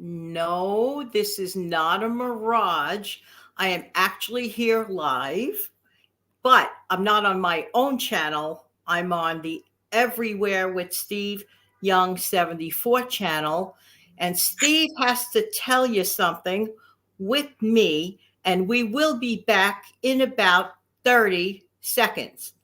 No, this is not a mirage. I am actually here live, but I'm not on my own channel. I'm on the Everywhere with Steve Young 74 channel. And Steve has to tell you something with me, and we will be back in about 30 seconds.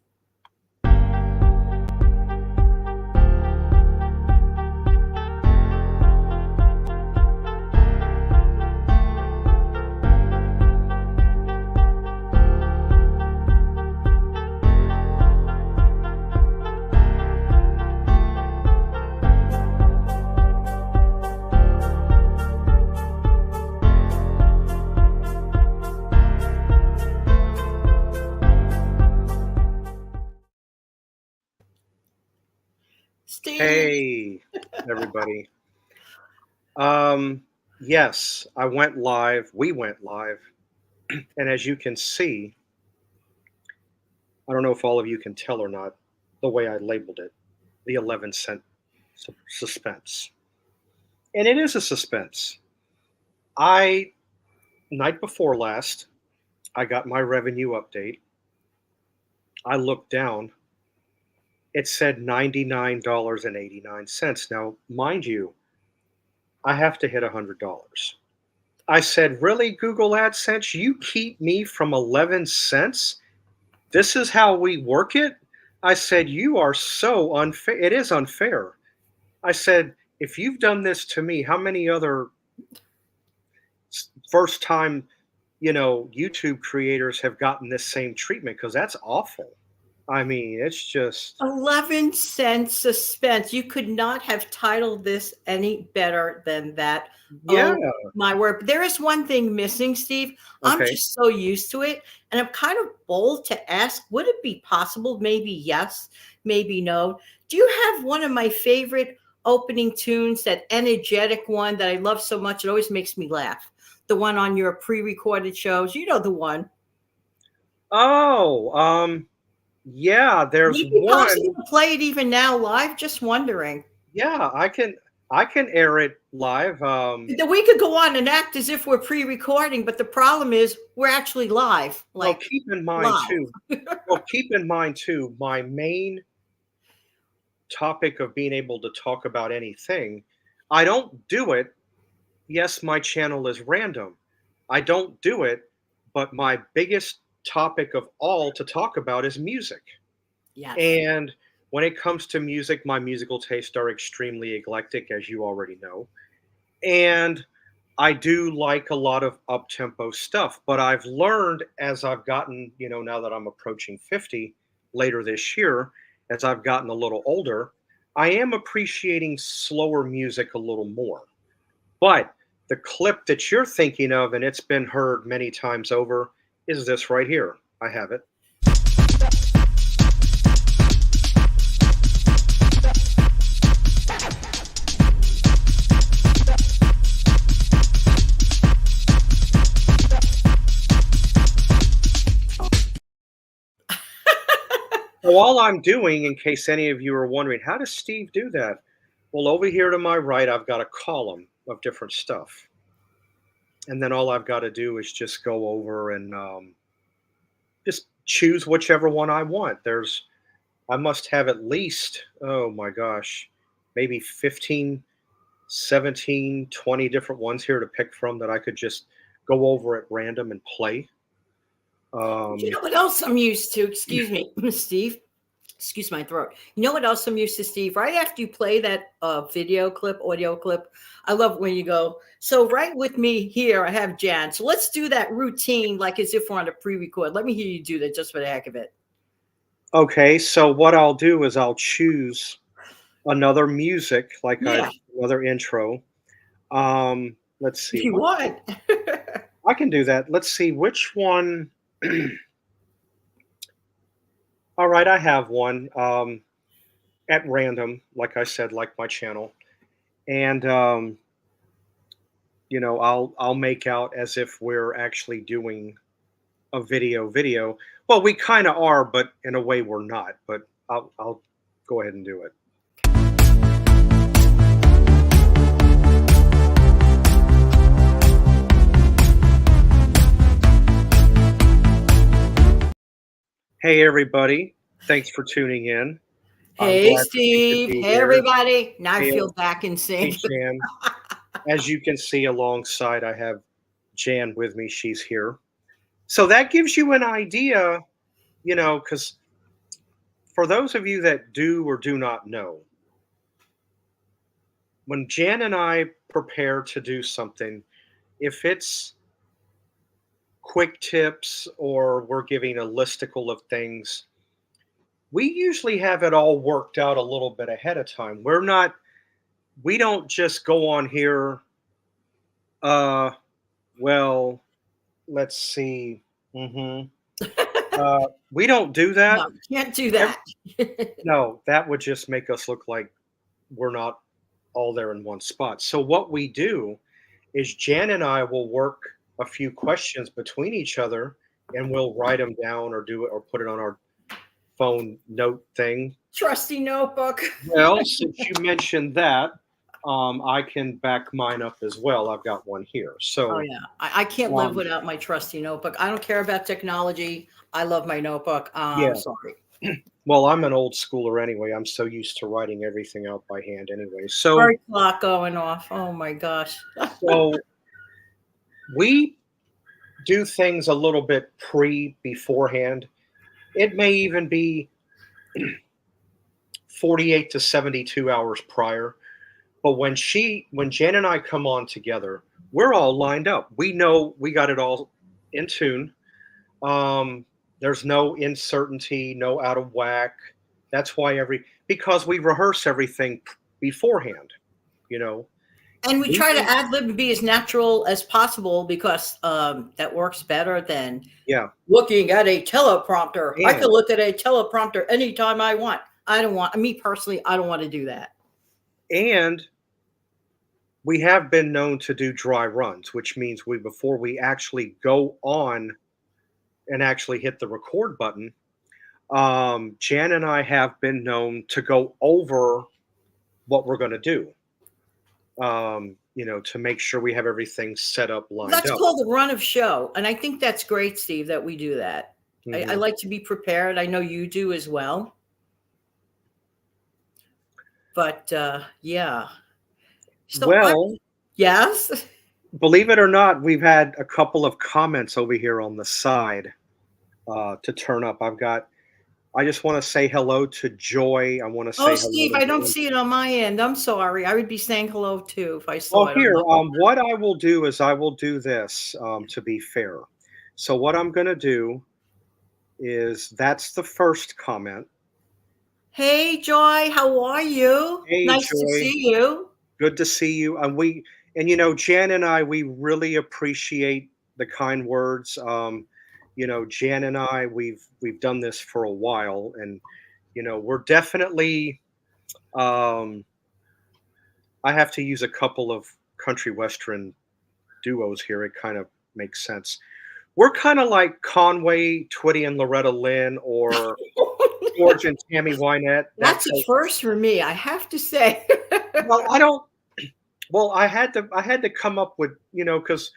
Steve. Hey, everybody. Yes, I went live. We went live. And as you can see, I don't know if all of you can tell or not, the way I labeled it, the 11 cent suspense. And it is a suspense. Night before last, I got my revenue update. I looked down. It said $99.89. Now, mind you, I have to hit $100. I said, really, Google AdSense? You keep me from 11 cents? This is how we work it? I said, you are so unfair. It is unfair. I said, if you've done this to me, how many other first time, YouTube creators have gotten this same treatment? Because that's awful. I mean, it's just 11 cent suspense. You could not have titled this any better than that. Yeah. Oh, my word. There is one thing missing, Steve. I'm Okay. just so used to it. And I'm kind of bold to ask, would it be possible? Maybe yes, maybe no. Do you have one of my favorite opening tunes, that energetic one that I love so much? It always makes me laugh. The one on your pre-recorded shows. You know the one. Oh, yeah, there's Would it be one. possible to play it even now live? Just wondering. Yeah, I can air it live. We could go on and act as if we're pre-recording, but the problem is we're actually live. Well, Like, keep in mind live. too. My main topic of being able to talk about anything, I don't do it. Yes, my channel is random. I don't do it, but my biggest topic of all to talk about is music. Yes. And when it comes to music, my musical tastes are extremely eclectic, as you already know. And I do like a lot of up-tempo stuff, but I've learned as I've gotten, now that I'm approaching 50 later this year, as I've gotten a little older, I am appreciating slower music a little more. But the clip that you're thinking of, and it's been heard many times over, is this right here. I have it. So all I'm doing, in case any of you are wondering, how does Steve do that? Well, over here to my right, I've got a column of different stuff. And then all I've got to do is just go over and just choose whichever one I want. I must have at least, oh my gosh, maybe 15, 17, 20 different ones here to pick from that I could just go over at random and play. You know what else I'm used to? Excuse me, Steve. Excuse my throat. You know what else I'm used to, Steve? Right after you play that audio clip, I love when you go, so right with me here, I have Jan. So let's do that routine like as if we're on a pre-record. Let me hear you do that just for the heck of it. Okay, so what I'll do is I'll choose another music, like another intro. Let's see. If you want. I can do that. Let's see which one. All right, I have one at random, like I said, like my channel, and I'll make out as if we're actually doing a video. Well, we kind of are, but in a way we're not. But I'll go ahead and do it. Hey, everybody. Thanks for tuning in. I'm Hey, glad that you could Steve. be Hey, here. everybody. Now I Hey, feel back in hey, sync. Jan. As you can see alongside, I have Jan with me. She's here. So that gives you an idea, because for those of you that do or do not know, when Jan and I prepare to do something, if it's quick tips or we're giving a listicle of things, we usually have it all worked out a little bit ahead of time. We don't just go on here. Uh, well, let's see. Mhm. We don't do No, that. can't do Ev that. No, that would just make us look like we're not all there in one spot. So what we do is Jan and I will work a few questions between each other, and we'll write them down or do it or put it on our phone note thing. Trusty notebook. Well, since you mentioned that, I can back mine up as well. I've got one here. Oh, So, yeah. I can't live um, without my trusty notebook. I don't care about technology. I love my notebook. I'm yeah. sorry. Well, I'm an old schooler anyway. I'm so used to writing everything out by hand anyway. So, Bird clock going off. Oh, my gosh. so we do things a little bit beforehand. It may even be 48 to 72 hours prior. But when Jan and I come on together, we're all lined up. We know we got it all in tune. There's no uncertainty, no out of whack. That's why because we rehearse everything beforehand, you know. And we We try to do, ad lib and be as natural as possible because that works better than yeah. looking at a teleprompter. I can And look at a teleprompter anytime I want. I don't want, me personally, I don't want to do that. and we have been known to do dry runs, which means before we actually go on and actually hit the record button, Jan and I have been known to go over what we're going to do, to make sure we have everything set up, lined That's up. called a run of show. And I think that's great, Steve, that we do that. I Hmm. like to be prepared. I know you do as well. But yeah. So I, Well, yes. believe it or not, we've had a couple of comments over here on the side to turn up. I just want to say hello to Joy. I want to Oh, say hello Steve, to I don't Helen. see it on my end. I'm sorry. I would be saying hello too if I saw Well, it on here, my. what I will do is I will do this to be fair. So, what I'm going to do is that's the first comment. Hey, Joy, how are you? Hey, Nice to Joy. see you. Good to see you. Jan and I, we really appreciate the kind words. Jan and I, we've done this for a while, and we're definitely. Um, I have to use a couple of country western duos here. It kind of makes sense. We're kind of like Conway, Twitty, and Loretta Lynn, or George and Tammy Wynette. That That's a type. first for me, I have to say. Well, I don't. Well, I had to come up with, because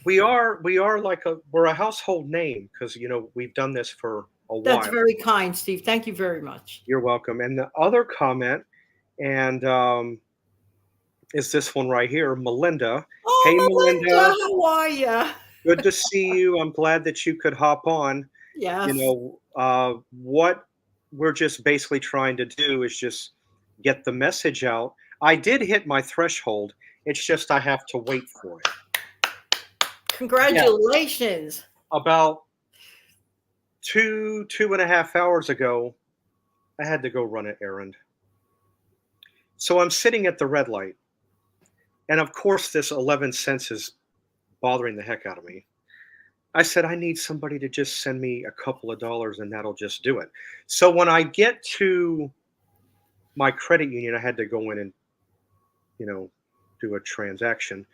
we are like we're a household name because we've done this for a That's while. very kind, Steve. Thank you very much. You're welcome. And the other comment, and is this one right here, Melinda. Hey, Oh, Melinda, Melinda, how are you? good to see you. I'm glad that you could hop on. Yes. What we're just basically trying to do is just get the message out. I did hit my threshold. It's just I have to wait for it. Yeah. Congratulations. About 2.5 hours ago, I had to go run an errand. So I'm sitting at the red light, and of course, this 11 cents is bothering the heck out of me. I said, I need somebody to just send me a couple of dollars, and that'll just do it. So when I get to my credit union, I had to go in and, you know, do a transaction.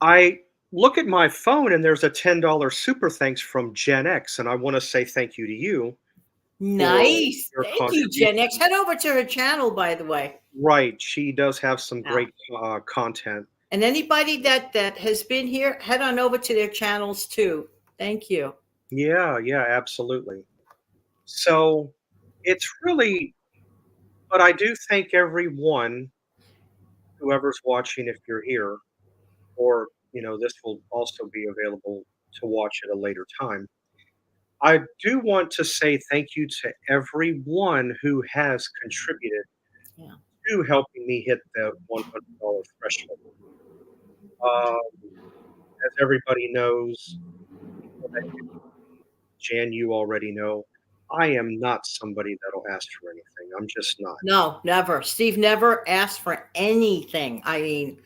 I look at my phone, and there's a $10 super thanks from Gen X, and I want to say thank you to you for Nice. your Thank you, Gen X. contribution. Head over to her channel, by the way. Right, she does have some Yeah. great, content. And anybody that has been here, head on over to their channels too. Thank you. Yeah, yeah, absolutely. So it's really, but I do thank everyone, whoever's watching, if you're here, or this will also be available to watch at a later time. I do want to say thank you to everyone who has contributed Yeah. to helping me hit the $100 threshold. Uh, as everybody knows, people that Jan, you already know, I am not somebody that'll ask for anything. I'm just not. No, never. Steve never asked for anything. I mean,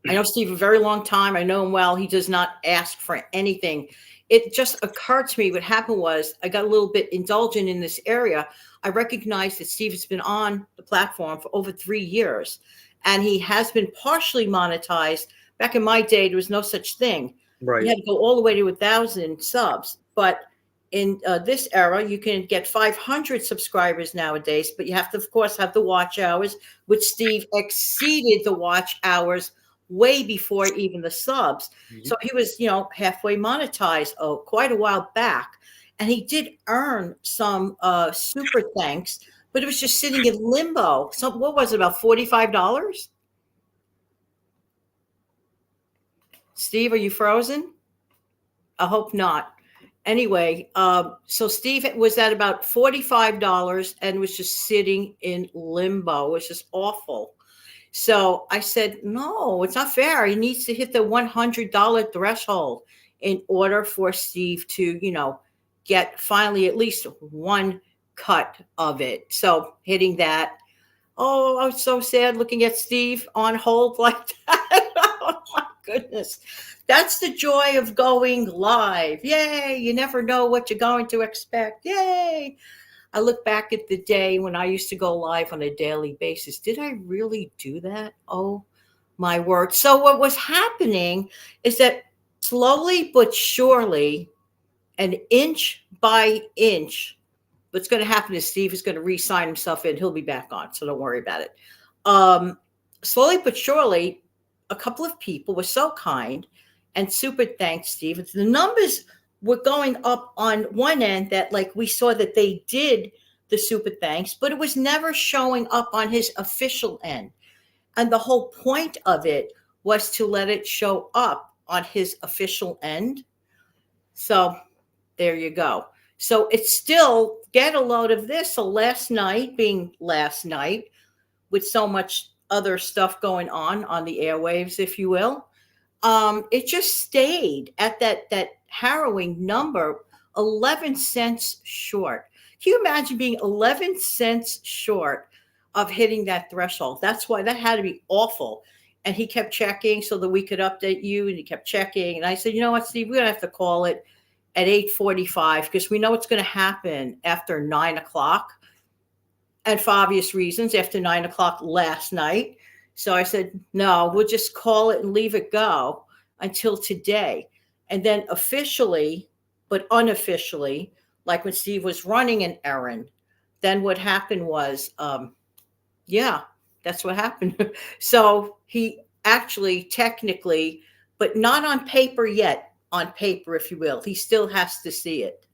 I know Steve a very long time. I know him well. He does not ask for anything. It just occurred to me what happened was I got a little bit indulgent in this area. I recognized that Steve has been on the platform for over 3 years and he has been partially monetized. Back in my day, there was no such thing. You Right. had to go all the way to 1,000 subs. But in this era, you can get 500 subscribers nowadays, but you have to, of course, have the watch hours, which Steve exceeded the watch hours way before even the subs. Mhm. So he was, halfway monetized quite a while back. And he did earn some super thanks, but it was just sitting in limbo. So what was it, about $45? Steve, are you frozen? I hope not. Anyway, so Steve was at about $45 and was just sitting in limbo. It was just awful. So I said, no, it's not fair. He needs to hit the $100 threshold in order for Steve to, get finally at least one cut of it. So hitting that. Oh, I was so sad looking at Steve on hold like that. Oh my goodness. That's the joy of going live. Yay. You never know what you're going to expect. Yay. I look back at the day when I used to go live on a daily basis. Did I really do that? Oh my word. So, what was happening is that slowly but surely, and inch by inch, what's going to happen is Steve is going to re sign himself in. He'll be back on. So, don't worry about it. Um, Slowly but surely, a couple of people were so kind and super thanks, Steve. The numbers were going up on one end that, like, we saw that they did the super thanks, but it was never showing up on his official end. And the whole point of it was to let it show up on his official end. So there you go. So it's still get a load of this. So last night, being last night, with so much other stuff going on the airwaves, if you will, it just stayed at that harrowing number, 11 cents short. Can you imagine being 11 cents short of hitting that threshold? That's why that had to be awful. And he kept checking so that we could update you, and he kept checking. And I said, you know what, Steve, we're gonna have to call it at 8:45 because we know what's going to happen after 9 o'clock, and for obvious reasons, after 9 o'clock last night. So I said, no, we'll just call it and leave it go until today. And then officially, but unofficially, like when Steve was running an errand, then what happened was, yeah, that's what happened. So he actually, technically, but not on paper yet, on paper, if you will, he still has to see it.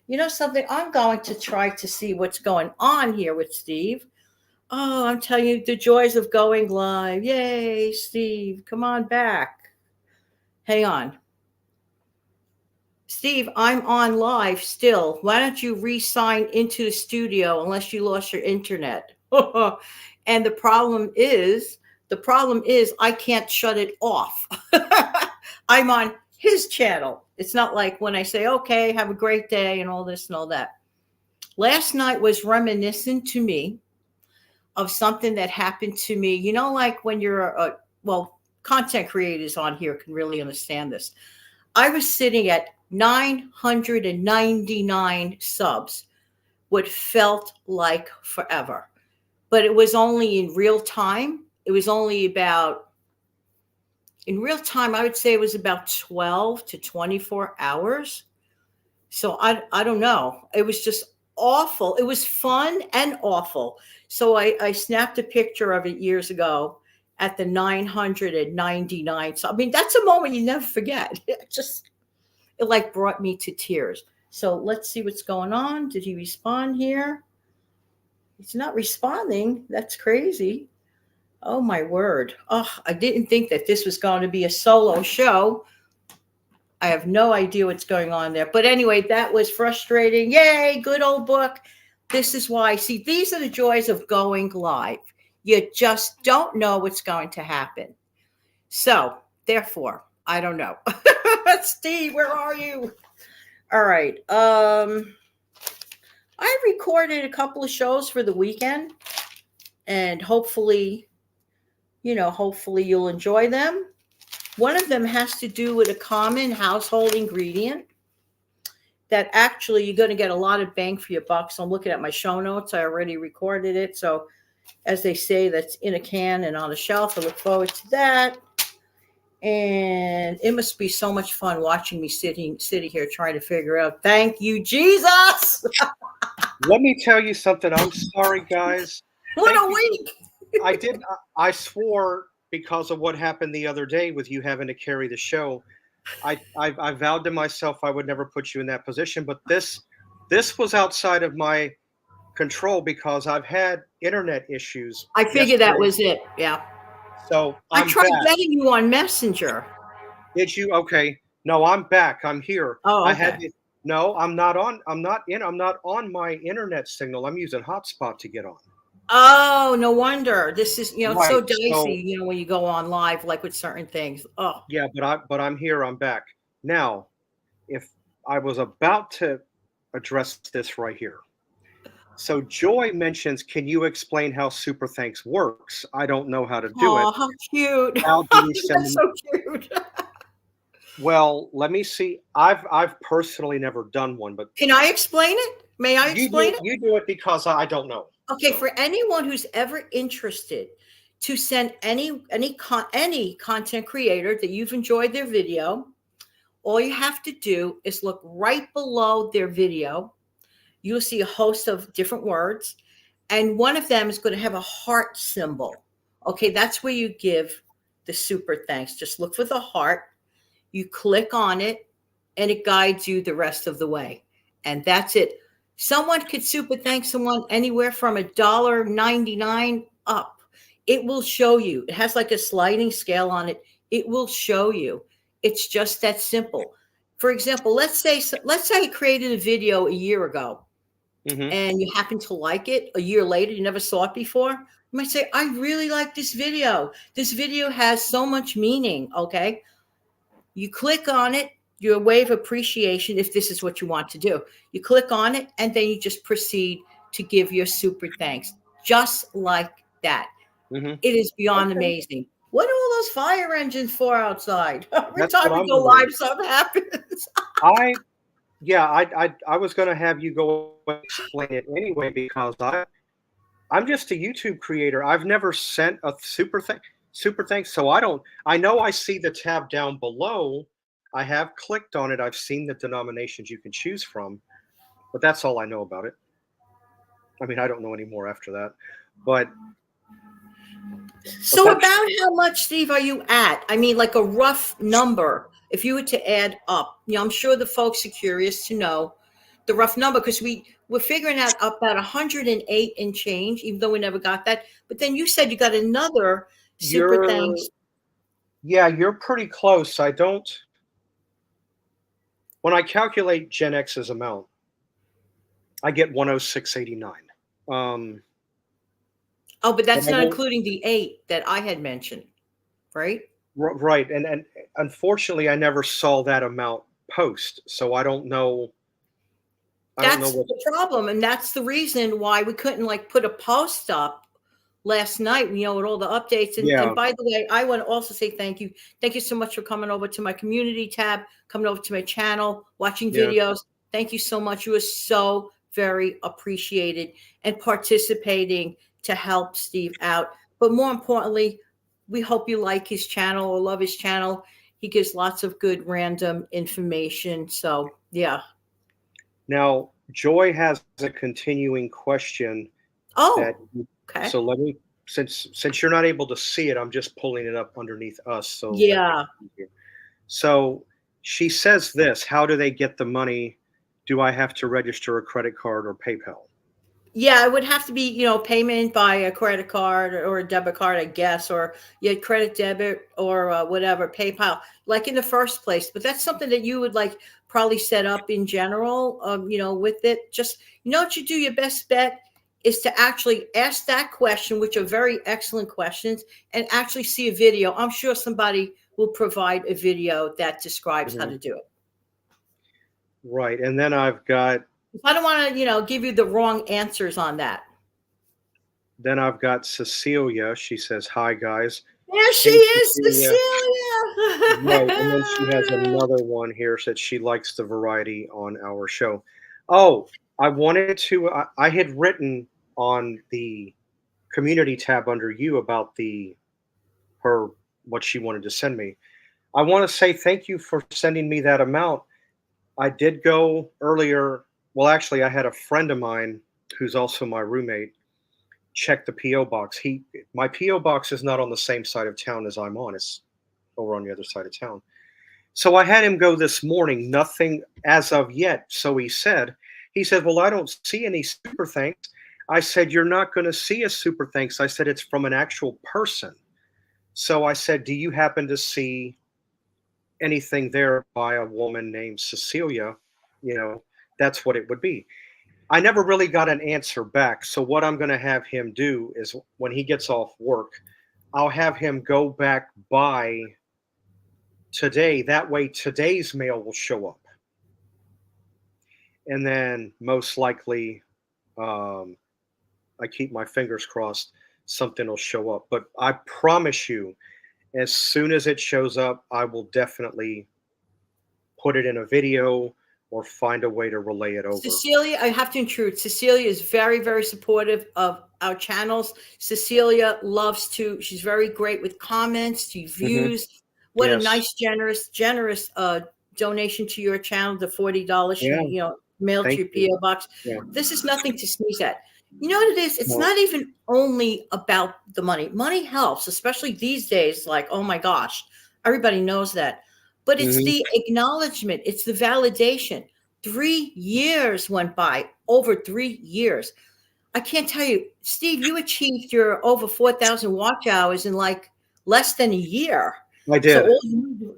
You know something? I'm going to try to see what's going on here with Steve. Oh, I'm telling you the joys of going live. Yay, Steve. Come on back. Hang on. Steve, I'm on live still. Why don't you re sign into the studio unless you lost your internet? And the problem is I can't shut it off. I'm on his channel. It's not like when I say, okay, have a great day and all this and all that. Last night was reminiscent to me of something that happened to me. Like when you're well, content creators on here can really understand this. I was sitting at 999 subs, what felt like forever. But it was only in real time. It was only about, in real time, I would say it was about 12 to 24 hours. So I don't know. It was just awful. It was fun and awful. So I snapped a picture of it years ago at the 999. So I mean, that's a moment you never forget. It like brought me to tears. So let's see what's going on. Did he respond here? He's not responding. That's crazy. Oh my word. Oh, I didn't think that this was going to be a solo show. I have no idea what's going on there. But anyway, that was frustrating. Yay, good old book. This is why, see, these are the joys of going live. You just don't know what's going to happen. So, therefore, I don't know. Steve, where are you? All right. I recorded a couple of shows for the weekend, and hopefully you'll enjoy them. One of them has to do with a common household ingredient that actually you're going to get a lot of bang for your buck. So I'm looking at my show notes. I already recorded it. So as they say, that's in a can and on a shelf. I look forward to that. And it must be so much fun watching me sitting here trying to figure out. Thank you, Jesus. Let me tell you something. I'm sorry, guys. What Thank a you. week. I did. I swore because of what happened the other day with you having to carry the show. I vowed to myself I would never put you in that position. But this was outside of my control because I've had internet issues I figured that yesterday. was it. Yeah. So I I'm tried back. getting you on Messenger. Did you? Okay. No, I'm back. I'm here. Oh, I had okay. to. No, I'm not on. I'm not on my internet signal. I'm using hotspot to get on. Oh, no wonder. This is, it's so Right. dicey, So when you go on live, like with certain things. Oh, yeah, but I'm here. I'm back now. If I was about to address this right here. So Joy mentions, can you explain how Super Thanks works? I don't know how to do it. oh, how cute. How do we send That's them? so cute. Well, let me see. I've personally never done one, but Can I explain it? May I explain it? you do it because I don't know. Okay, So for anyone who's ever interested to send any content creator that you've enjoyed their video, all you have to do is look right below their video. You'll see a host of different words, and one of them is going to have a heart symbol. Okay, that's where you give the super thanks. Just look for the heart, you click on it, and it guides you the rest of the way. And that's it. Someone could super thank someone anywhere from $1.99 up. It will show you. It has like a sliding scale on it. It will show you. It's just that simple. For example, let's say I created a video a year ago hmm and you happen to like it a year later, you never saw it before. You might say, I really like this video. This video has so much meaning. Okay. You click on it, your wave appreciation, if this is what you want to do. You click on it, and then you just proceed to give your super thanks, just like that. hmm It is beyond Okay. amazing. What are all those fire engines for outside? Every That's what time we I'm go wondering. live, something happens. I Yeah, I was going to have you go explain it anyway because I'm just a YouTube creator. I've never sent a super thanks, so I don't. I know I see the tab down below. I have clicked on it. I've seen the denominations you can choose from, but that's all I know about it. I mean, I don't know any more after that. But So, that's about how much, Steve, are you at? I mean, like a rough number, if you were to add up. I'm sure the folks are curious to know the rough number because we're figuring out about 108 and change, even though we never got that. But then you said you got another super you're thanks. yeah, you're pretty close. I don't When I calculate Gen X's amount, I get 106.89. Oh, but But that's I not won't. including the 8 that I had mentioned, right? Right, and unfortunately, I never saw that amount post, so I don't know. I don't know That's what. the problem, and that's the reason why we couldn't like put a post up last night, with all the updates. And Yeah, by the way, I want to also say thank you. Thank you so much for coming over to my community tab, coming over to my channel, watching yeah. videos. Thank you so much. You are so very appreciated and participating to help Steve out. But more importantly, we hope you like his channel or love his channel. He gives lots of good random information. So yeah. Now, Joy has a continuing question that. Oh, okay. So let me, since you're not able to see it, I'm just pulling it up underneath us, so that makes Yeah. it easier. So she says this: how do they get the money Do I have to register a credit card or PayPal? Yeah, it would have to be, payment by a credit card or a debit card, I guess, or yeah, credit debit or whatever, PayPal, like in the first place. But that's something that you would like probably set up in general, with it. Just, what you do, your best bet is to actually ask that question, which are very excellent questions, and actually see a video. I'm sure somebody will provide a video that describes how Mhm. to do it. Right, and then I've got I don't want to, give you the wrong answers on that. Cecilia. She says, "Hi guys." There she Hey is, Cecilia. Right, and then she has Cecilia. another one here said she likes the variety on our show. Oh, I wanted to. I had written on the community tab under you about the her what she wanted to send me. I want to say thank you for sending me that amount. I did go earlier. Well, actually, I had a friend of mine who's also my roommate check the PO box. He My PO box is not on the same side of town as I'm on. It's over on the other side of town. So I had him go this morning, nothing as of yet. So he said, "Well, I don't see any super thanks." I said, "You're not going to see a super thanks." I said, "It's from an actual person." So I said, "Do you happen to see anything there by a woman named Cecilia?" You know, that's what it would be. I never really got an answer back. So what I'm going to have him do is when he gets off work, I'll have him go back by today. That way, today's mail will show up. And then most likely, um, I keep my fingers crossed, something will show up. But I promise you, as soon as it shows up, I will definitely put it in a video or find a way to relay it over. Cecilia, I have to intrude. Cecilia is very, very supportive of our channels. Cecilia loves to, she's very great with comments, to Hmm. views. What a Yes. nice, generous donation to your channel, the $40 she, Yeah. mailed to Thank your you. PO box. Yeah. This is nothing to sneeze at. You know what it is? It's No. not even only about the money. Money helps, especially these days. Like, oh my gosh, everybody knows that. But it's Hmm. the acknowledgement, it's the validation. 3 years went by, over 3 years. I can't tell you, Steve, you achieved your over 4,000 watch hours in like less than a year. I So did.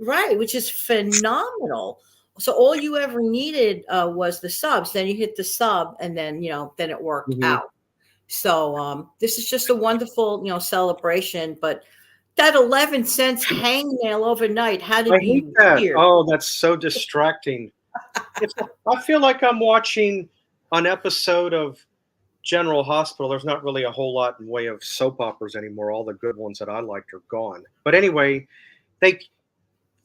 right, which is phenomenal. So all you ever needed was the subs. Then you hit the sub, and then then it worked Hmm. out. So this is just a wonderful celebration. But that 11 cents hangnail overnight had to I be hate that. weird. Oh, that's so distracting. It's I feel like I'm watching an episode of General Hospital. There's not really a whole lot in way of soap operas anymore. All the good ones that I liked are gone. But anyway, they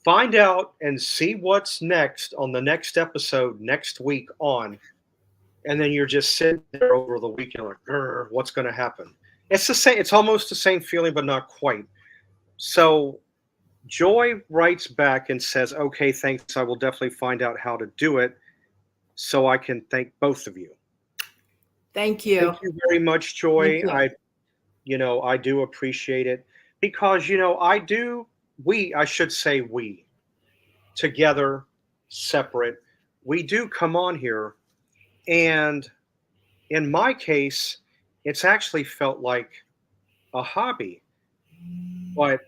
find out and see what's next on the next episode next week on, and then you're just sitting there over the weekend like, "Grr, what's going to happen?" It's the same. It's almost the same feeling, but not quite. So Joy writes back and says, "Okay, thanks. I will definitely find out how to do it so I can thank both of you." Thank Thank you. you very much, Thank Joy. you. I do appreciate it because, I should say we, together, separate, we do come on here. And in my case, it's actually felt like a hobby. But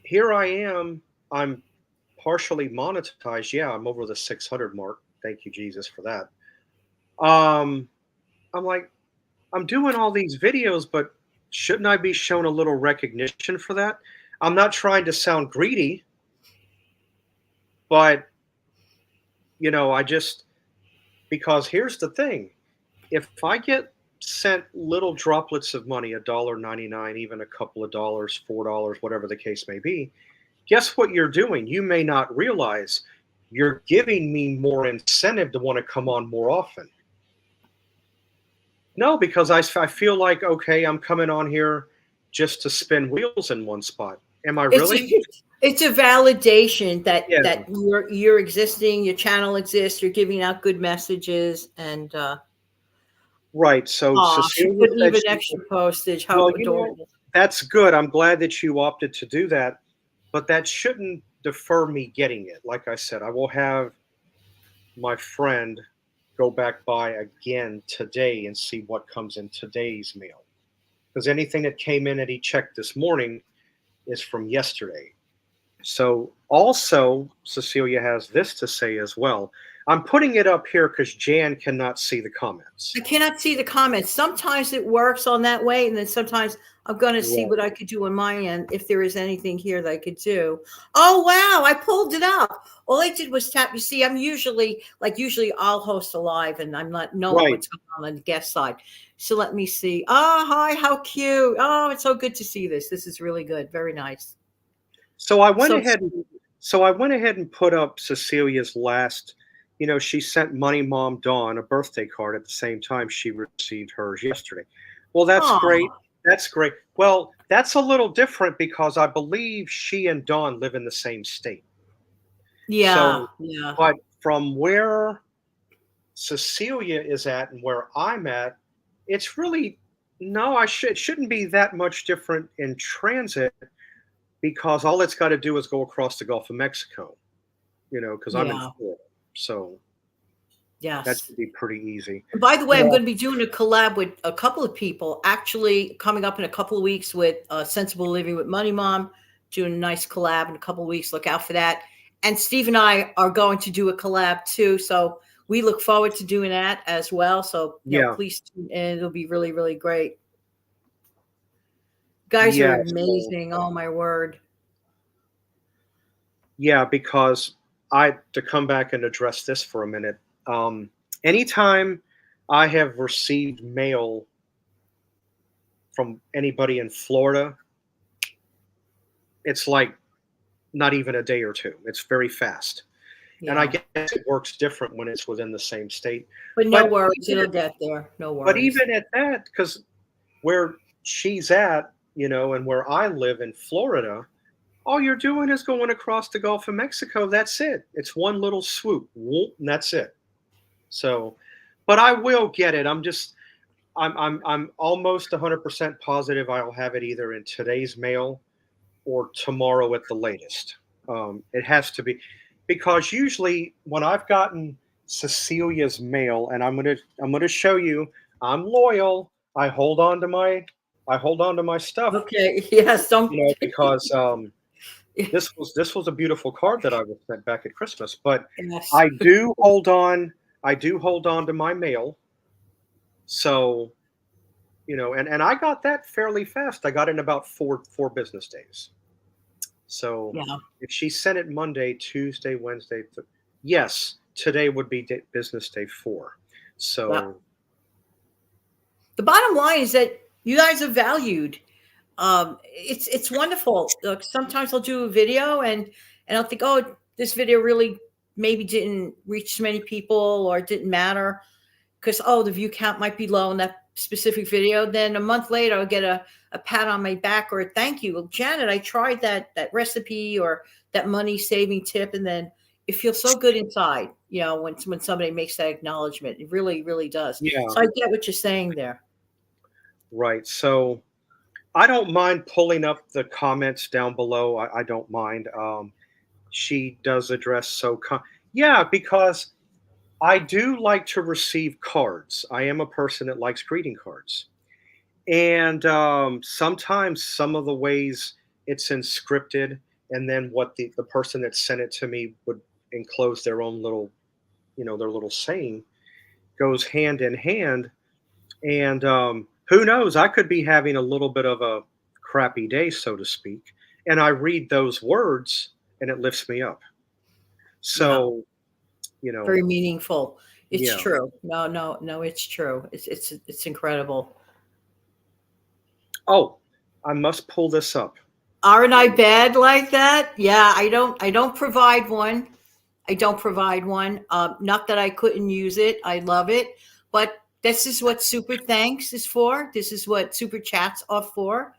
here I am. I'm partially monetized. Yeah, I'm over the 600 mark. Thank you, Jesus, for that. Um, I'm like, I'm doing all these videos, but shouldn't I be shown a little recognition for that? I'm not trying to sound greedy, but I just because here's the thing. If I get sent little droplets of money, $1.99, even a couple of dollars, $4, whatever the case may be, guess what you're doing? You may not realize you're giving me more incentive to want to come on more often. No, because I feel like, okay, I'm coming on here just to spin wheels in one spot. Am I It's really? it's a validation that Yeah. you're existing, your channel exists, you're giving out good messages, and Right. So she Cecilia put said even extra postage. How well, adorable! that's good. I'm glad that you opted to do that, but that shouldn't defer me getting it. Like I said, I will have my friend. go back by again today and see what comes in today's mail. Because anything that came in that he checked this morning is from yesterday. So, also, Cecilia has this to say as well. I'm putting it up here because Jan cannot see the comments. I cannot see the comments. Sometimes it works on that way, and then sometimes I'm going to see Right. what I could do on my end if there is anything here that I could do. Oh wow, I pulled it up. All I did was tap. You see, I'm usually I'll host a live, and I'm not knowing Right. what's going on the guest side. So let me see. Oh hi, how cute. Oh, it's so good to see this. This is really good. Very nice. So I went So ahead and put up Cecilia's last. She sent Money Mom Dawn a birthday card at the same time she received hers yesterday. Well, that's great. oh That's great. Well, that's a little different because I believe she and Dawn live in the same state. yeah, So, yeah, but from where Cecilia is at and where I'm at, it's really no, it shouldn't be that much different in transit because all it's got to do is go across the Gulf of Mexico, because I'm in yeah. Florida. So that Yes. should be pretty easy. And by the way, I'm Yeah, going to be doing a collab with a couple of people. Actually, coming up in a couple of weeks with Sensible Living with Money Mom, doing a nice collab in a couple of weeks. Look out for that. And Steve and I are going to do a collab too. So we look forward to doing that as well. So, yeah, please tune in. It'll be really, really great. Guys are yeah. So amazing. Oh, my word. yeah, because I to come back and address this for a minute. Um, Anytime I have received mail from anybody in Florida, it's like not even a day or two. It's very fast. And I Yeah. guess it works different when it's within the same state. But no But worries. even It'll at, get there. No but worries. even at that, because where she's at, and where I live in Florida, all you're doing is going across the Gulf of Mexico. That's it. It's one little swoop, whoop, and that's it. So, but I will get it. I'm almost 100% positive I'll have it either in today's mail or tomorrow at the latest. It has to be because usually when I've gotten Cecilia's mail, and I'm gonna show you, I'm loyal. I hold on to my stuff, Okay. Yes. Don't. because this was a beautiful card that I was sent back at Christmas. But Yes. I do hold on. I do hold on to my mail. So and I got that fairly fast. I got it in about four business days. So Yeah. if she sent it Monday, Tuesday, Wednesday, yes, today would be business day 4. Yeah. So The bottom line is that you guys are valued. It's wonderful. Look, sometimes I'll do a video and I'll think, oh, this video really maybe didn't reach so many people or it didn't matter because the view count might be low in that specific video. Then a month later, I'll get a pat on my back or a thank you. Well, Janet, I tried that recipe or that money saving tip, and then it feels so good inside. When somebody makes that acknowledgement, it really, really does. yeah, So I get what you're saying there. right. So I don't mind pulling up the comments down below. I don't mind. She does address yeah, because I do like to receive cards. I am a person that likes greeting cards. And sometimes some of the ways it's inscripted, and then what the person that sent it to me would enclose their own little, their little saying goes hand in hand. And who knows? I could be having a little bit of a crappy day, so to speak. And I read those words and it lifts me up. Yeah. So, you know, Very meaningful. It's yeah. true. No, no, no, it's true. It's incredible. Oh, I must pull this up. Aren't I bad like that? Yeah, I don't provide one. I don't provide one. Not that I couldn't use it. I love it. But this is what Super Thanks is for. This is what Super Chats are for.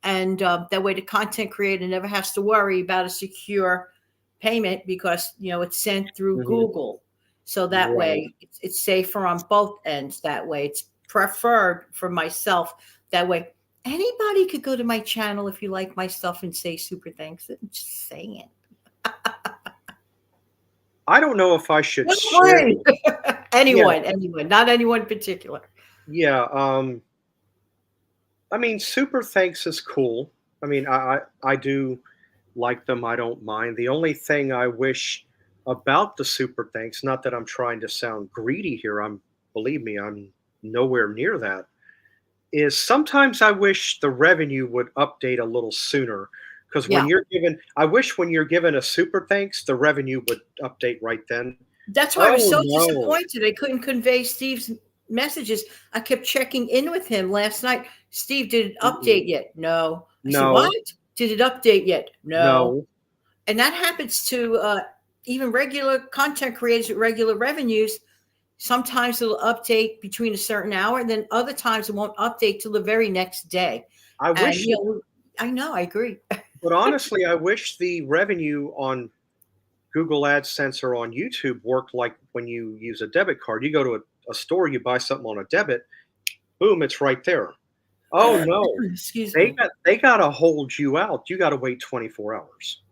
And that way the content creator never has to worry about a secure payment because, it's sent through Hmm. Google. So that Right. way it's safer on both ends. That way it's preferred for myself. That way anybody could go to my channel if you like my stuff and say Super Thanks. I'm just saying. I don't know if I should Don't share worry. this. Yeah, anyone, not anyone in particular. yeah. I mean, super thanks is cool. I mean, I do like them. I don't mind. The only thing I wish about the super thanks, not that I'm trying to sound greedy here. Believe me, I'm nowhere near that. Is sometimes I wish the revenue would update a little sooner. Because Yeah. I wish when you're given a super thanks, the revenue would update right then. That's why I was Oh so no, disappointed I couldn't convey Steve's messages. I kept checking in with him last night. "Steve, did it mm-mm, update yet?" "No." I said, "What? no, Did it update yet?" "No." no. And that happens to even regular content creators with regular revenues. Sometimes it'll update between a certain hour, and then other times it won't update till the very next day. I And wish, I know, I agree. but honestly, I wish the revenue on Google AdSense or on YouTube worked like when you use a debit card. You go to a store, you buy something on a debit, boom, it's right there. Oh no, Excuse me. they gotta hold you out. You gotta wait 24 hours.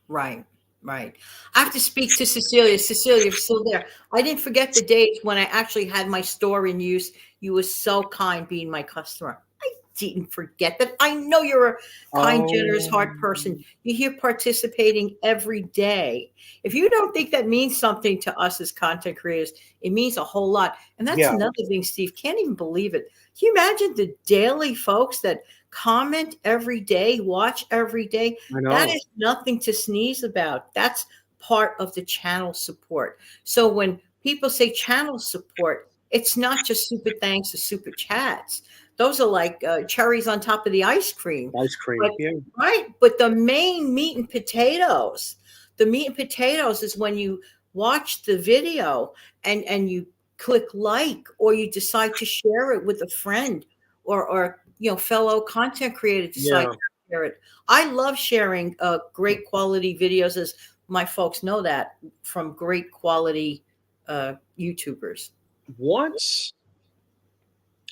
Right, right. I have to speak to Cecilia. Cecilia, you're still there. I didn't forget the days when I actually had my store in use. You were so kind being my customer. I didn't forget that. I know you're a kind, generous Oh, heart person. You're here participating every day. If you don't think that means something to us as content creators, it means a whole lot. And that's yeah, another thing, Steve. Can't even believe it. Can you imagine the daily folks that comment every day, watch every day? I That know. is nothing to sneeze about. That's part of the channel support. So when people say channel support, it's not just super thanks or super chats. Those are like cherries on top of the ice cream. Ice But cream, yeah. right, but the main meat and potatoes, the meat and potatoes is when you watch the video and you click like, or you decide to share it with a friend, or fellow content creator decide Yeah. to share it. I love sharing great quality videos, as my folks know that, from great quality YouTubers. Once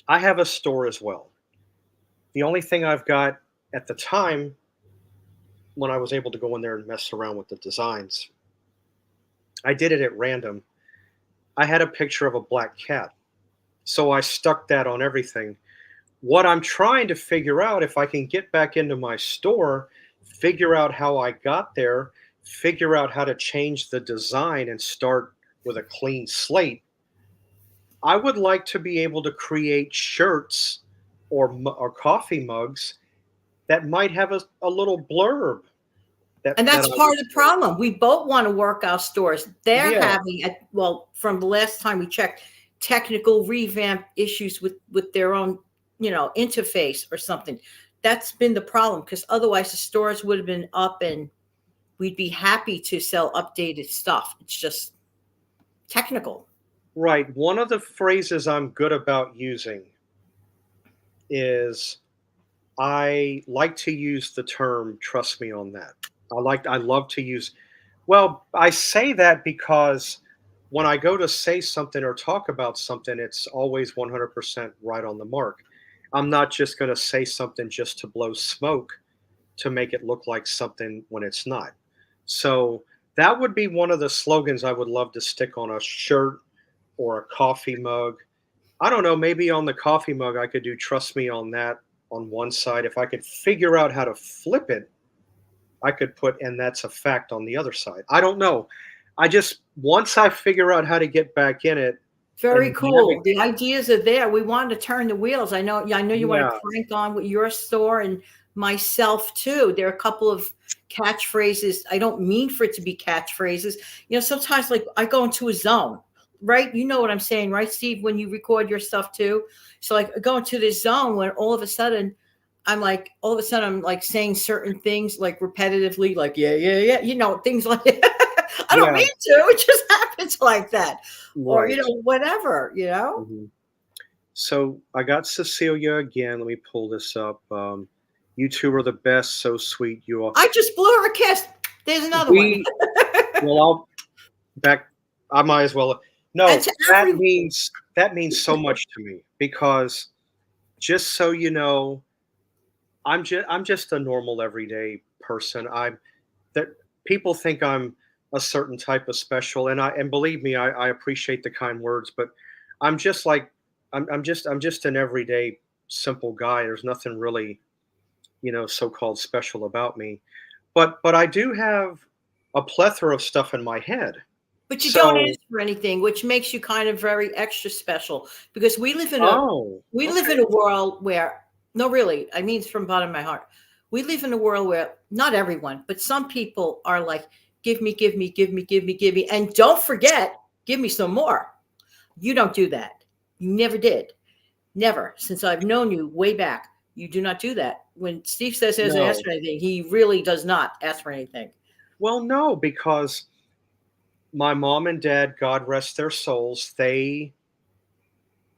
I have a store as well. The only thing I've got at the time when I was able to go in there and mess around with the designs, I did it at random. I had a picture of a black cat. So I stuck that on everything. What I'm trying to figure out, if I can get back into my store, figure out how I got there, figure out how to change the design and start with a clean slate. I would like to be able to create shirts or coffee mugs that might have a little blurb And that that's I part would of the say. problem. We both want to work our stores. They're Yeah, having, well, from the last time we checked, technical revamp issues with their own, interface or something. That's been the problem, because otherwise the stores would have been up and we'd be happy to sell updated stuff. It's just technical. right. One of the phrases I'm good about using is I like to use the term "trust me on that." I love to use. Well, I say that because when I go to say something or talk about something, it's always 100% right on the mark. I'm not just going to say something just to blow smoke to make it look like something when it's not. So that would be one of the slogans I would love to stick on a shirt or a coffee mug. I don't know, maybe on the coffee mug I could do "trust me on that" on one side. If I could figure out how to flip it, I could put "and that's a fact" on the other side. I don't know. I just once I figure out how to get back in it Very and cool. navigate. The ideas are there. We wanted to turn the wheels. I know you want Yeah, to crank on with your store and myself too. There are a couple of catchphrases. I don't mean for it to be catchphrases. Sometimes like I go into a zone, right? You know what I'm saying, right, Steve, when you record your stuff too. So like I go into this zone when all of a sudden I'm like saying certain things like repetitively, like yeah, yeah, yeah, things like I don't yeah, mean to. It just happens like that, or right. whatever. Mhm. So I got Cecilia again. Let me pull this up. You two are the best. So sweet. You are. I just blew her a kiss. There's another one. We. Well, I'll back. I might as well. And No, to every that means so much to me because just so you know, I'm just a normal everyday person. I'm that people think I'm a certain type of special, and believe me, I appreciate the kind words, but I'm just like I'm just an everyday simple guy. There's nothing really, so-called special about me. But I do have a plethora of stuff in my head. But you don't So, ask for anything, which makes you kind of very extra special because oh, we live in okay. a world where no, really, I mean it's from the bottom of my heart. We live in a world where not everyone, but some people are like, give me, give me, give me, give me, give me, and don't forget, give me some more. You don't do that. You never did. Never. Since I've known you way back, you do not do that. When Steve says he doesn't ask No. for anything, he really does not ask for anything. Well, no, because my mom and dad, God rest their souls, they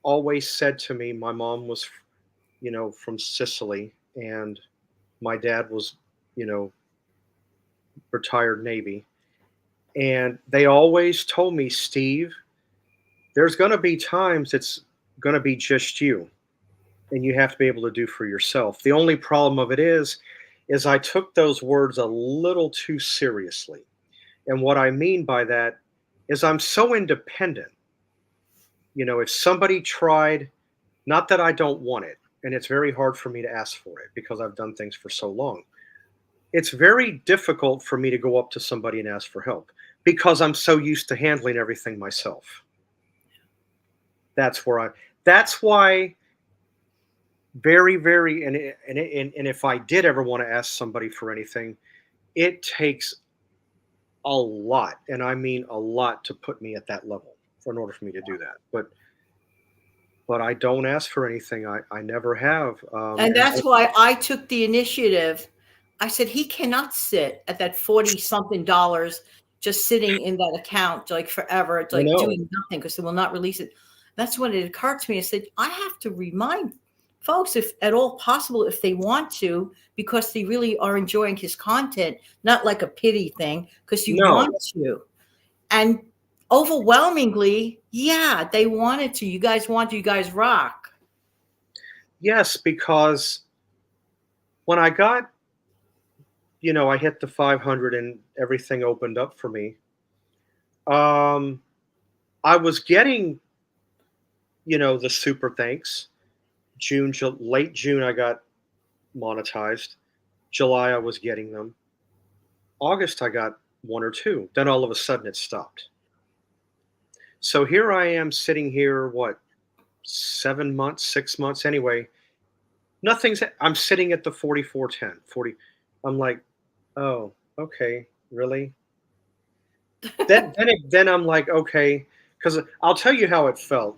always said to me, my mom was, from Sicily, and my dad was, you know, retired Navy. And they always told me, Steve, there's going to be times it's going to be just you, and you have to be able to do for yourself. The only problem of it is I took those words a little too seriously. And what I mean by that is I'm so independent. If somebody tried, not that I don't want it, and it's very hard for me to ask for it because I've done things for so long. It's very difficult for me to go up to somebody and ask for help because I'm so used to handling everything myself. That's where I that's why very very and if I did ever want to ask somebody for anything, it takes a lot, and I mean a lot, to put me at that level for in order for me to do that. But I don't ask for anything. I never have. And that's why I took the initiative. I said he cannot sit at that 40 something dollars just sitting in that account like forever. It's I like know. doing nothing because they will not release it. That's when it occurred to me. I said, I have to remind folks, if at all possible, if they want to, because they really are enjoying his content, not like a pity thing, because you No. want to. And overwhelmingly, yeah, they wanted to. You guys want to, you guys rock. Yes, because when I hit the 500 and everything opened up for me. Um, I was getting, the super thanks. Late June, I got monetized. July, I was getting them. August, I got one or two. Then all of a sudden, it stopped. So here I am sitting here, what, 7 months, 6 months, anyway. I'm sitting at the 4410, 40. I'm like, oh, okay, really? Then I'm like, okay, because I'll tell you how it felt.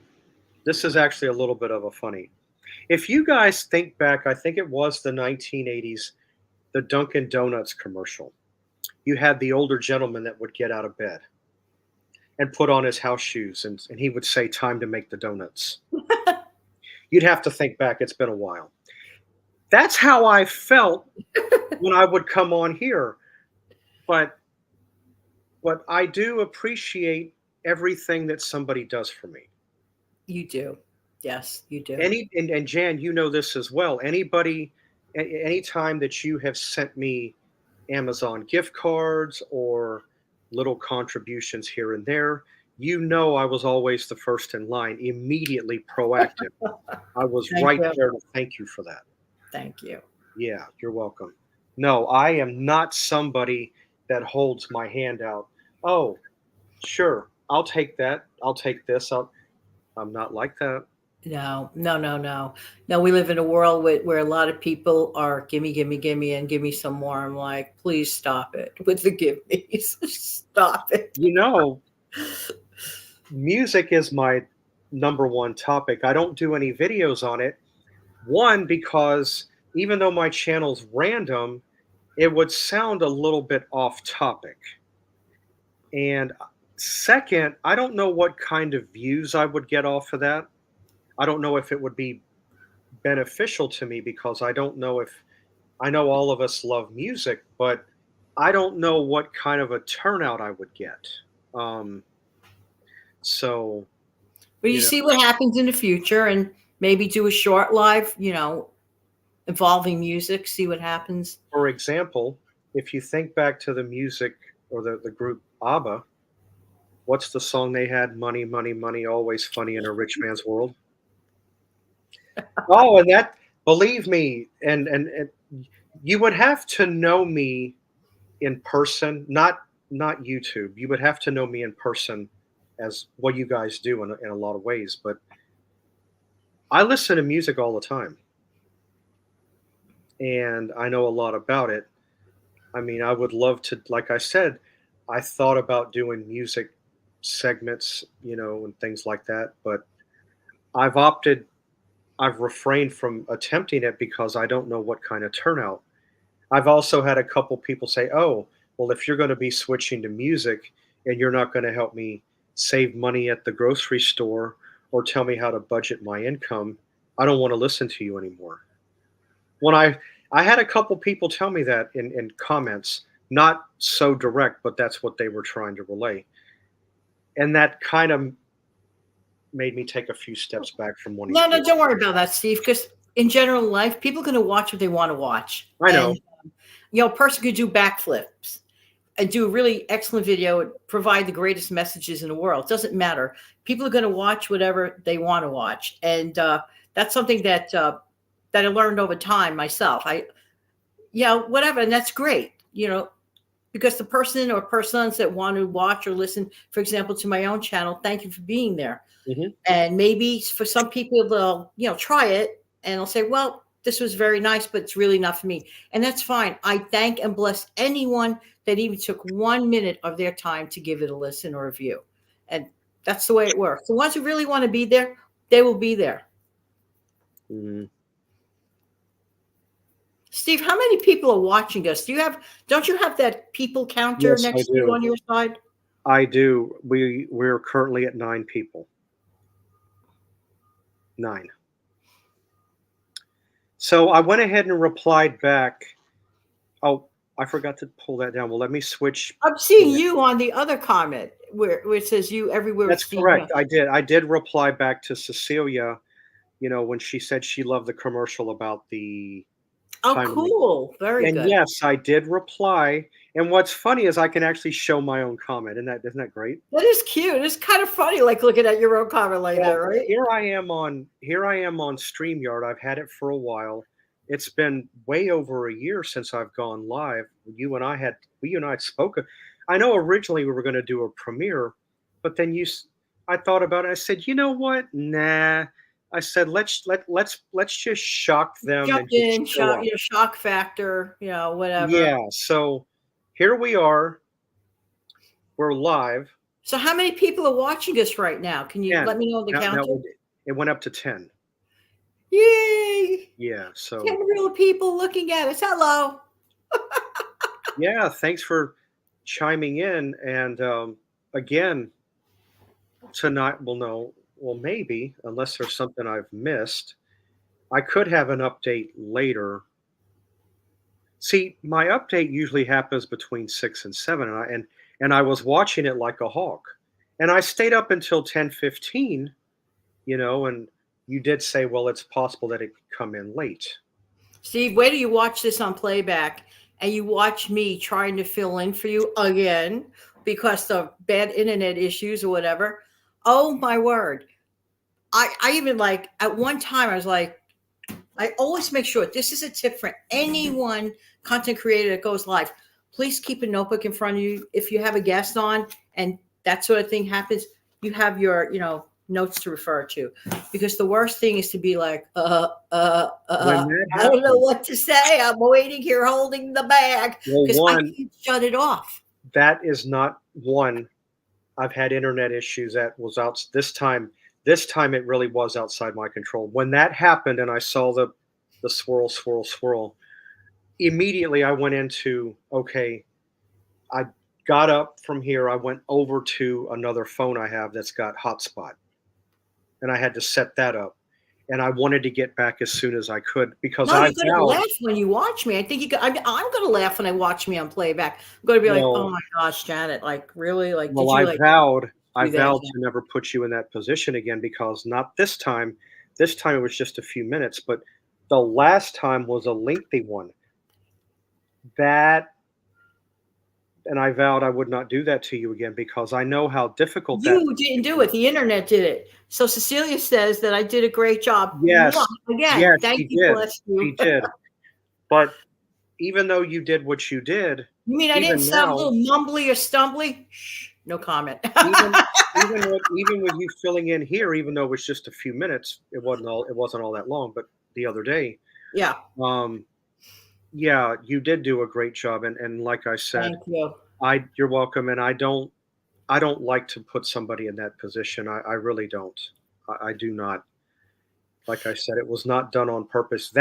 This is actually a little bit of a funny. If you guys think back, I think it was the 1980s, the Dunkin' Donuts commercial. You had the older gentleman that would get out of bed and put on his house shoes, and he would say, "Time to make the donuts." You'd have to think back. It's been a while. That's how I felt when I would come on here. But I do appreciate everything that somebody does for me. You do. Yes, you do. And Jan, you know this as well. Anytime that you have sent me Amazon gift cards or little contributions here and there, I was always the first in line, immediately proactive. I was Thank right you. there to thank you for that. Thank you. Yeah, you're welcome. No, I am not somebody that holds my hand out. Oh, sure, I'll take that. I'll take this. I'm not like that. No, no, no, no. No, we live in a world where a lot of people are gimme, gimme, gimme, and give me some more. I'm like, please stop it with the give me's. Stop it. You know, music is my number one topic. I don't do any videos on it. One, because even though my channel's random, it would sound a little bit off topic. And second, I don't know what kind of views I would get off of that. I don't know if it would be beneficial to me because I know all of us love music, but I don't know what kind of a turnout I would get. Um, so, But you you know, see what happens in the future and maybe do a short live, involving music, see what happens. for example, if you think back to the music or the group ABBA, what's the song they had? Money, money, money, always funny in a rich man's world. Oh, and that, believe me, and you would have to know me in person, not YouTube. You would have to know me in person, as what you guys do in a lot of ways. But I listen to music all the time, and I know a lot about it. I mean, I would love to, like I said, I thought about doing music segments, and things like that, but I've opted, I've refrained from attempting it because I don't know what kind of turnout. I've also had a couple people say, "Oh, well, if you're going to be switching to music and you're not going to help me save money at the grocery store or tell me how to budget my income, I don't want to listen to you anymore." When I had a couple people tell me that in comments, not so direct, but that's what they were trying to relay. And that kind of made me take a few steps back from wanting No, to no, do don't worry about that, Steve. Because in general life, people are going to watch what they want to watch, it. I know. and a person could do backflips and do a really excellent video and provide the greatest messages in the world. It doesn't matter. People are going to watch whatever they want to watch, and that's something that I learned over time myself. Whatever, and that's great. Because the person or persons that want to watch or listen, for example, to my own channel, thank you for being there. Mhm. And maybe for some people, they'll, try it and they'll say, well, this was very nice, but it's really not for me. And that's fine. I thank and bless anyone that even took 1 minute of their time to give it a listen or a view. And that's the way it works. The ones who really want to be there, they will be there. Mhm. Steve, how many people are watching us? Don't you have that people counter Yes, I next to you do. on your side? I do. We're currently at 9 people. 9. So I went ahead and replied back. Oh, I forgot to pull that down. Well, let me switch. I'm seeing you on the other comment where it says you everywhere with That's Steve correct. Young. I did reply back to Cecilia, when she said she loved the commercial about the Oh, time limit. cool. Very And good. yes, I did reply. And what's funny is I can actually show my own comment. Isn't that great? That is cute. It's kind of funny, like looking at your own comment like that, Well, right? here I am on StreamYard. I've had it for a while. It's been way over a year since I've gone live. You and I had spoken. I know originally we were going to do a premiere, but then I thought about it. I said, you know what? Nah. I said let's just shock them and Jumped just in, show shock, up. shock factor, whatever. Yeah. So here we are. We're live. So, how many people are watching us right now? Can you let 10. me know the Now counter? it went up to 10. Yay! Yeah. 10 So real people looking at us. Hello. yeah, thanks for chiming in. And again, tonight, well, no, well, maybe, unless there's something I've missed, I could have an update later. See, my update usually happens between 6 and 7, and I was watching it like a hawk, and I stayed up until 10:15. And you did say, well, it's possible that it could come in late. Steve, wait till you watch this on playback and you watch me trying to fill in for you again because of bad internet issues or whatever. Oh my word. I even like at one time I was like, I always make sure this is a tip for anyone content creator that goes live. Please keep a notebook in front of you. If you have a guest on and that sort of thing happens, you have your, notes to refer to. Because the worst thing is to be like, When that I don't know happened, what to say. I'm waiting here holding the bag well, because I one, can't shut it off. that is not one. I've had internet issues that was out this time. This time it really was outside my control. When that happened and I saw the swirl, swirl, swirl, immediately I went into, okay, I got up from here. I went over to another phone I have that's got hotspot, and I had to set that up. And I wanted to get back as soon as I could because No, I you're going to vowed, laugh when you watch me. I think I'm going to laugh when I watch me on playback. I'm going to be like, oh well, my gosh, Janet, like really? Like, well, did you I like vowed, I do that vowed again? to never put you in that position again because not this time. This time it was just a few minutes, but the last time was a lengthy one. That and I vowed I would not do that to you again because I know how difficult that You didn't can do be. it. The internet did it. So Cecilia says that I did a great job. Mwah. Yes, Again, yes, thank she you, did. bless She you. did. But even though you did what you did, You mean I didn't even sound a now, little mumbly or stumbly? Shh, no comment. even even with you filling in here, even though it was just a few minutes, it wasn't all that long. But the other day, Yeah, um, yeah, you did do a great job, and like I said, thank you. you're welcome, and I don't like to put somebody in that position. I really don't. I do not. Like I said, it was not done on purpose.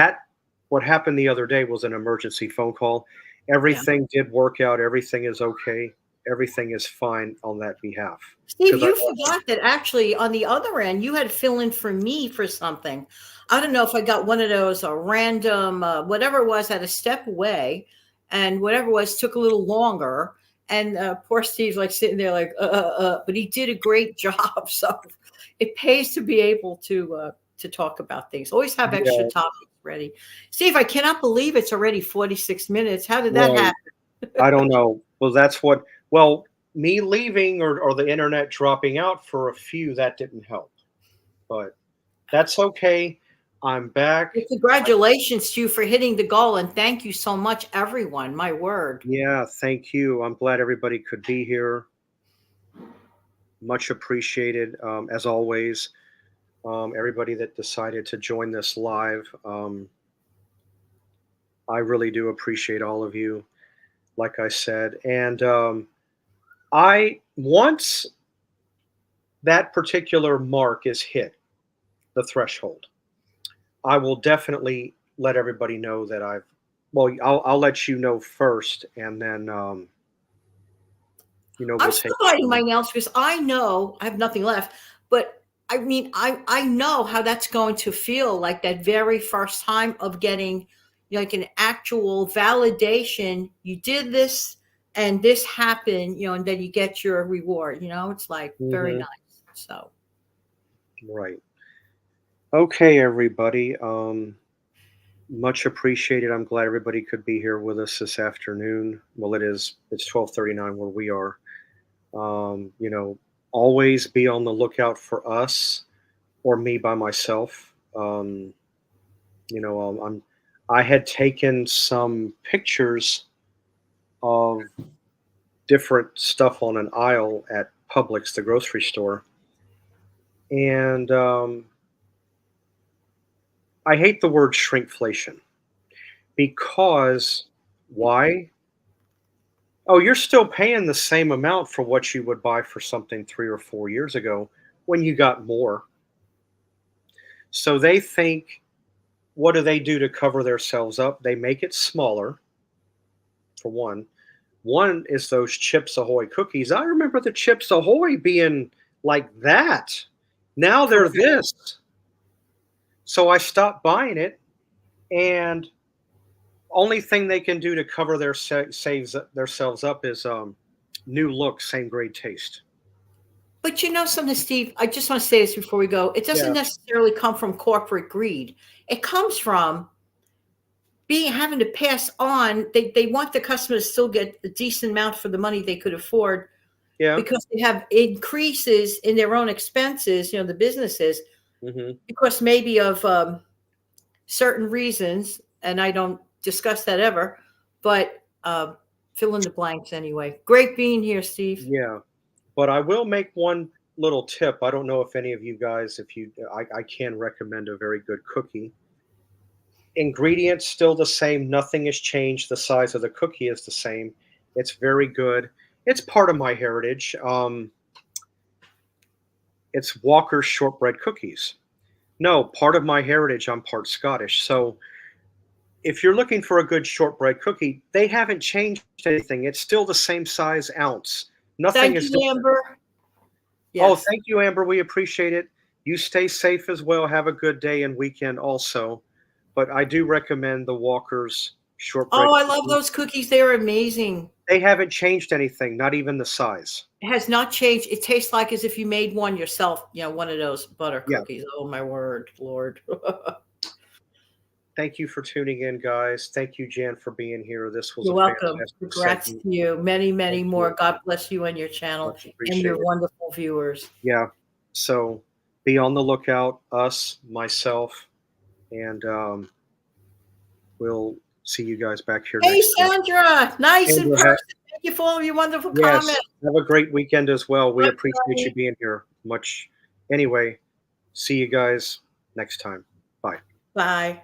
What happened the other day was an emergency phone call. Yeah. Everything did work out. Everything is okay. Everything is fine on that behalf. Steve, Because I you also, forgot that actually on the other end, you had to fill in for me for something. I don't know if I got one of those random, whatever it was, had to step away, and whatever it was took a little longer. And poor Steve's like sitting there, like, but he did a great job. So it pays to be able to talk about things. Always have extra yeah, topics ready. Steve, I cannot believe it's already 46 minutes. How did that right. happen? I don't know. Well, me leaving or the internet dropping out for a few, that didn't help. But that's okay. I'm back. Well, congratulations to you for hitting the goal, and thank you so much, everyone. My word. Yeah, thank you. I'm glad everybody could be here. Much appreciated, as always. Everybody that decided to join this live. I really do appreciate all of you, like I said. And I once that particular mark is hit, the threshold, I will definitely let everybody know that well, I'll let you know first, and then, I'm we'll still take it biting from my there. nails because I know I have nothing left. But I mean, I know how that's going to feel like that very first time of getting like an actual validation. You did this and this happened, and then you get your reward. It's like very Hmm. nice. So Right. Okay, everybody. Much appreciated. I'm glad everybody could be here with us this afternoon. Well, it's 12:39 where we are. Um, you know, Always be on the lookout for us or me by myself. You know, I had taken some pictures of different stuff on an aisle at Publix, the grocery store, and I hate the word shrinkflation because why? Oh, you're still paying the same amount for what you would buy for something 3 or 4 years ago when you got more. So they think, what do they do to cover themselves up? They make it smaller, for one. One is those Chips Ahoy cookies. I remember the Chips Ahoy being like that. Now they're correct. this. So I stopped buying it, and only thing they can do to cover saves themselves up is new look, same grade taste. But you know something, Steve? I just want to say this before we go. It doesn't Yeah, necessarily come from corporate greed. It comes from being having to pass on. They want the customer to still get a decent amount for the money they could afford yeah. because they have increases in their own expenses, the businesses, Hmm. because maybe of certain reasons, and I don't discuss that ever, but fill in the blanks anyway. Great being here, Steve. Yeah, but I will make one little tip. I don't know if any of you guys, if you, I can recommend a very good cookie. Ingredients still the same. Nothing has changed. The size of the cookie is the same. It's very good. It's part of my heritage. It's Walker's shortbread cookies. No, part of my heritage. I'm part Scottish. So if you're looking for a good shortbread cookie, they haven't changed anything. It's still the same size ounce. Nothing Thank is you, different. Amber. Oh, Yes. thank you, Amber. We appreciate it. You stay safe as well. Have a good day and weekend also. But I do recommend the Walker's shortbread Oh, I love cookies. those cookies. They're amazing. They haven't changed anything, not even the size. It has not changed. It tastes like as if you made one yourself, one of those butter Yeah. cookies. Oh my word, Lord. Thank you for tuning in, guys. Thank you, Jan, for being here. This was You're a welcome. fantastic Congrats segment. to you. Many, many Thank more. you. God bless you and your channel Much and your appreciated. wonderful viewers. Yeah. So be on the lookout, us, myself, and we'll see you guys back here Hey, next week. Sandra. Nice in Amber, person. Thank you for all of your wonderful yes, comments. have a great weekend as well. We Bye, appreciate you Johnny. being here much. Anyway, see you guys next time. Bye. Bye.